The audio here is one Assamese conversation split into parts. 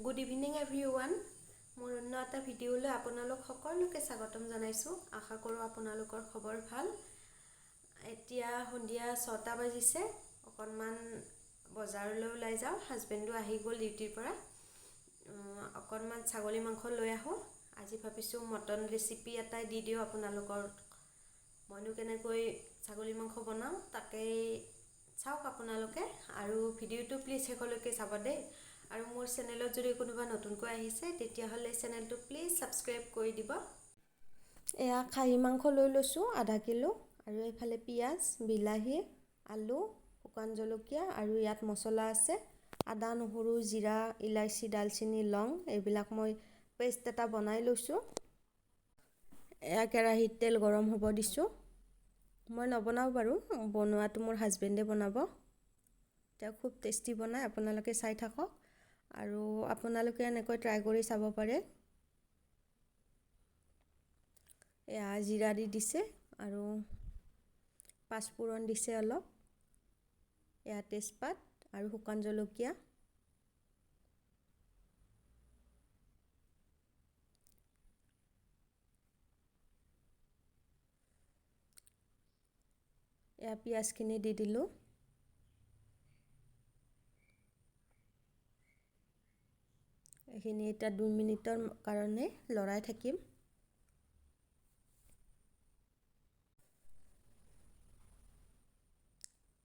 Good evening everyone. মোৰ অন্য এটা ভিডিঅ'লৈ আপোনালোক সকলোকে স্বাগতম জনাইছোঁ। আশা কৰোঁ আপোনালোকৰ খবৰ ভাল। এতিয়া সন্ধিয়া 6টা বাজিছে। অকণমান বজাৰলৈ ওলাই যাওঁ। হাজবেণ্ডো আহি গ'ল ডিউটিৰ পৰা। অকণমান ছাগলী মাংস লৈ আহোঁ। আজি ভাবিছোঁ মটন ৰেচিপি এটাই দি দিওঁ আপোনালোকৰ। মইনো কেনেকৈ ছাগলী মাংস বনাওঁ তাকেই চাওক আপোনালোকে, আৰু ভিডিঅ'টো প্লিজ শেষলৈকে চাব দেই। আৰু মোৰ চেনেলত যদি কোনোবা নতুনকৈ আহিছে তেতিয়াহ'লে চেনেলটো প্লিজ ছাবস্ক্ৰাইব কৰি দিব। এয়া খাহী মাংস লৈ লৈছোঁ আধা কিলো, আৰু এইফালে পিঁয়াজ, বিলাহী, আলু, শুকান জলকীয়া, আৰু ইয়াত মছলা আছে আদা, নহৰু, জিৰা, ইলাচি, ডালচেনি, লং, এইবিলাক মই পেষ্ট এটা বনাই লৈছোঁ। এয়া কেৰাহীত তেল গৰম হ'ব দিছোঁ। মই নবনাওঁ বাৰু, বনোৱাটো মোৰ হাজবেণ্ডে বনাব। তেওঁ খুব টেষ্টি বনায়, আপোনালোকে চাই থাকক আৰু আপোনালোকে এনেকৈ ট্ৰাই কৰি চাব পাৰে। এয়া জিৰা দি দিছে আৰু পাঁচফোৰণ দিছে অলপ, এয়া তেজপাত আৰু শুকান জলকীয়া। এয়া পিঁয়াজখিনি দি দিলোঁ। এইখিনি এতিয়া 2 মিনিটৰ কাৰণে লৰাই থাকিম।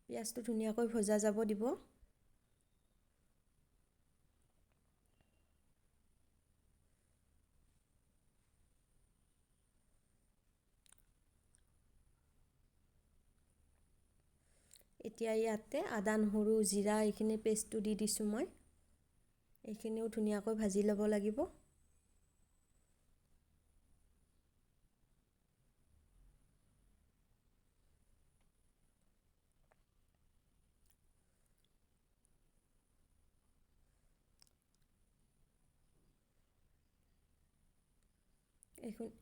পিঁয়াজটো ধুনীয়াকৈ ভজা যাব দিব। এতিয়া ইয়াতে আদা, নহৰু, জিৰা এইখিনি পেষ্টটো দি দিছোঁ মই। এইখিনিও ধুনীয়াকৈ ভাজি ল'ব লাগিব।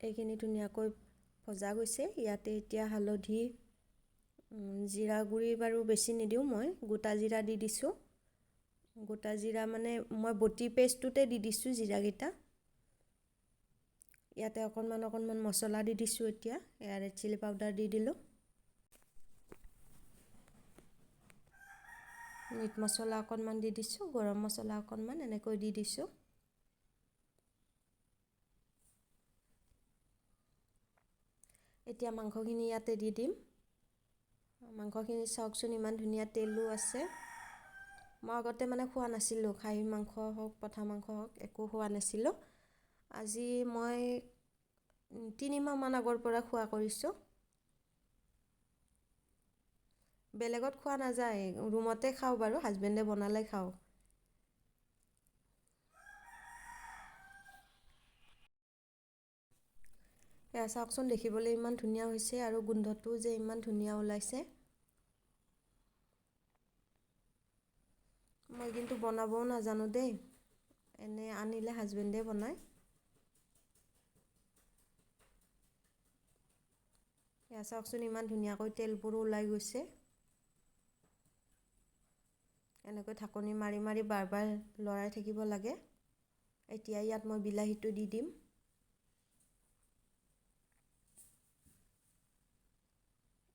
এইখিনি ধুনীয়াকৈ ভজা গৈছে। ইয়াতে এতিয়া হালধি, জিৰা গুড়ি বাৰু বেছি নিদিওঁ, মই গোটা জিৰা দি দিছোঁ। গোটা জিৰা মানে মই বটি পেষ্টটোতে দি দিছোঁ জিৰাকেইটা। ইয়াতে অকণমান মছলা দি দিছোঁ। এতিয়া এয়া ৰেড চিলি পাউডাৰ দি দিলোঁ, মিট মছলা অকণমান দি দিছোঁ, গৰম মছলা অকণমান এনেকৈ দি দিছোঁ। এতিয়া মাংসখিনি ইয়াতে দি দিম। মাংসখিনি চাওকচোন, ইমান ধুনীয়া তেলো আছে। মই আগতে মানে খোৱা নাছিলোঁ, খাহী মাংস হওক, পঠা মাংস হওক, একো খোৱা নাছিলোঁ। আজি মই 3 মাহমান আগৰ পৰা খোৱা কৰিছোঁ। বেলেগত খোৱা নাযায়, ৰুমতে খাওঁ বাৰু, হাজবেণ্ডে বনালে খাওঁ। এয়া চাওকচোন, দেখিবলৈ ইমান ধুনীয়া হৈছে আৰু গোন্ধটোও যে ইমান ধুনীয়া ওলাইছে। মই কিন্তু বনাবও নাজানো দেই, এনে আনিলে হাজবেণ্ডে বনায়। এয়া চাওকচোন, ইমান ধুনীয়াকৈ তেলবোৰো ওলাই গৈছে। এনেকৈ ঢাকনি মাৰি মাৰি বাৰ বাৰ লৰাই থাকিব লাগে। এতিয়া ইয়াত মই বিলাহীটো দি দিম।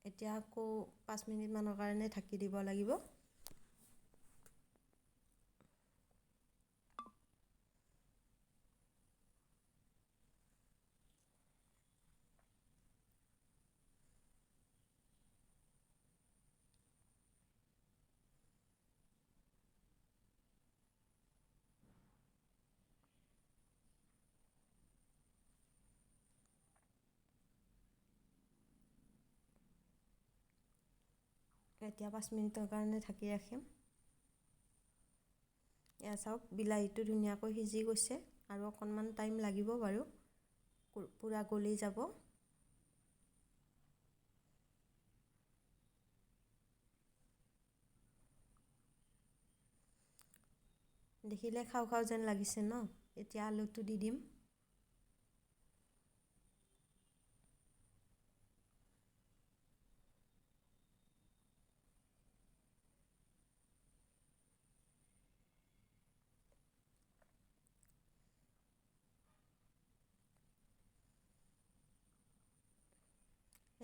এতিয়া আকৌ 5 মিনিটমানৰ কাৰণে ঢাকি দিব লাগিব। এতিয়া 5 মিনিটৰ কাৰণে ঢাকি ৰাখিম। এয়া চাওক, বিলাহীটো ধুনীয়াকৈ সিজি গৈছে আৰু অকণমান টাইম লাগিব বাৰু, পূৰা গলি যাব। দেখিলে খাওঁ খাওঁ যেন লাগিছে ন? এতিয়া আলুটো দি দিম।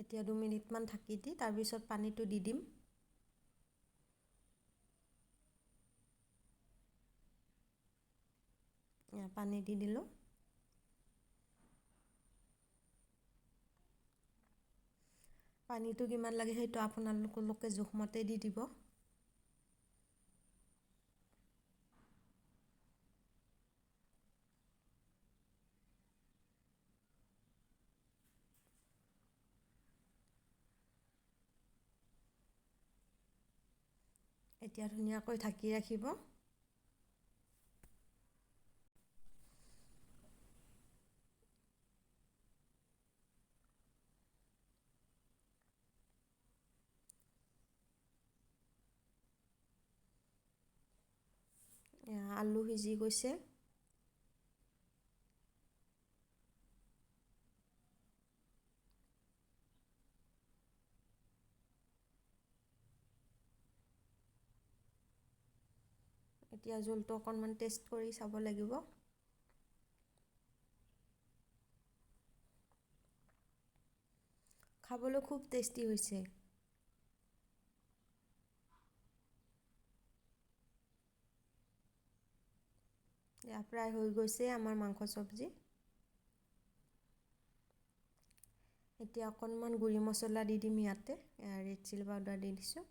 এতিয়া 2 মিনিটমান ঢাকি দি তাৰপিছত পানীটো দি দিম। পানী দি দিলোঁ। পানীটো কিমান লাগে সেইটো আপোনালোকে জোখমতে দি দিব। এতিয়া ধুনীয়াকৈ ঢাকি ৰাখিব। আলু সিজি গৈছে। এতিয়া জোলটো অকণমান টেষ্ট কৰি চাব লাগিব। খাবলৈ খুব টেষ্টি হৈছে। প্ৰায় হৈ গৈছে আমাৰ মাংস চব্জি। এতিয়া অকণমান গুড়ি মছলা দি দিম ইয়াতে, ৰেড চিলি পাউডাৰ দি দিছোঁ।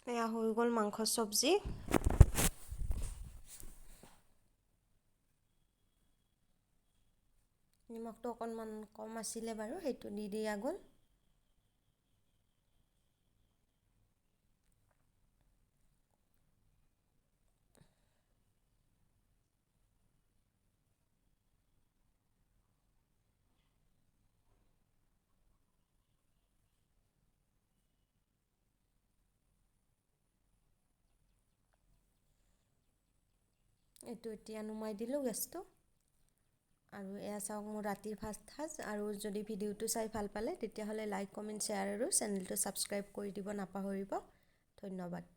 এয়া হৈ গ'ল মাংস চব্জি। নিমখটো অকণমান কম আছিলে বাৰু, সেইটো দি দিয়া গ'ল। এইটো এতিয়া নুমাই দিলোঁ গেছটো। আৰু এয়া চাওক মোৰ ৰাতিৰ ফাষ্ট সাজ। আৰু যদি ভিডিঅ'টো চাই ভাল পালে তেতিয়াহ'লে লাইক, কমেণ্ট, শ্বেয়াৰ আৰু চেনেলটো ছাবস্ক্ৰাইব কৰি দিব নাপাহৰিব। ধন্যবাদ।